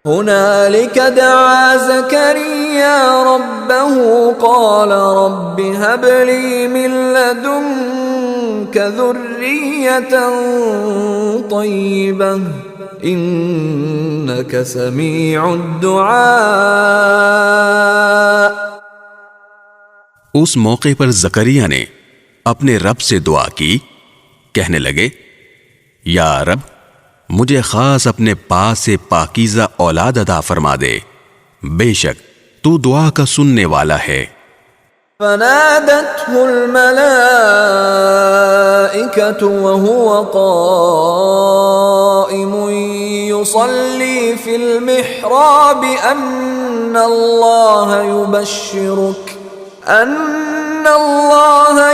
هنالك دعا زكريا ربه قال رب هب لي من لدنك ذرية طيبة إنك سميع الدعاء۔ اس موقع پر زکریا نے اپنے رب سے دعا کی، کہنے لگے، یا رب مجھے خاص اپنے پاس سے پاکیزہ اولاد عطا فرما دے، بے شک تو دعا کا سننے والا ہے۔ فنادته الملائكة وهو قائم يصلي في المحراب أن الله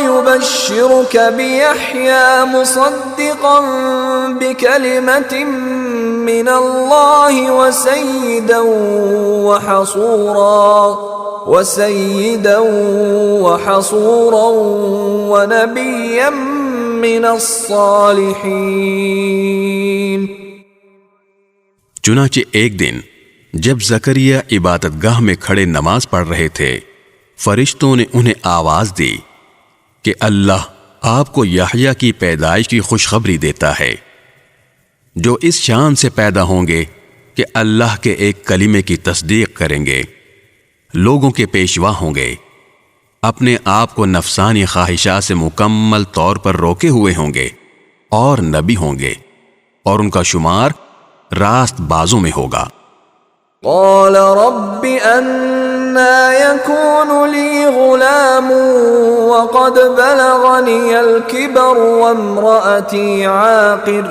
يبشرك بيحيى مصدقا بكلمة من الله وسيدا وحصورا ونبيا من الصالحين۔ چنانچہ ایک دن جب زکریا عبادت گاہ میں کھڑے نماز پڑھ رہے تھے، فرشتوں نے انہیں آواز دی کہ اللہ آپ کو یحییٰ کی پیدائش کی خوشخبری دیتا ہے، جو اس شان سے پیدا ہوں گے کہ اللہ کے ایک کلمے کی تصدیق کریں گے، لوگوں کے پیشوا ہوں گے، اپنے آپ کو نفسانی خواہشات سے مکمل طور پر روکے ہوئے ہوں گے، اور نبی ہوں گے، اور ان کا شمار راست بازوں میں ہوگا۔ قال رب أنا يكون لي غلام وقد بلغني الكبر وامرأتي عاقر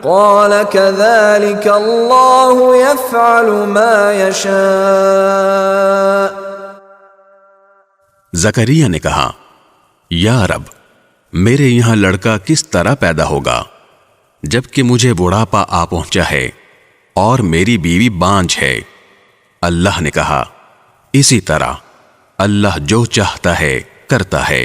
قال كذلك الله يفعل ما يشاء۔ زکریا نے کہا، یا رب میرے یہاں لڑکا کس طرح پیدا ہوگا جبکہ مجھے بڑھاپا آ پہنچا ہے اور میری بیوی بانجھ ہے؟ اللہ نے کہا، اسی طرح اللہ جو چاہتا ہے کرتا ہے۔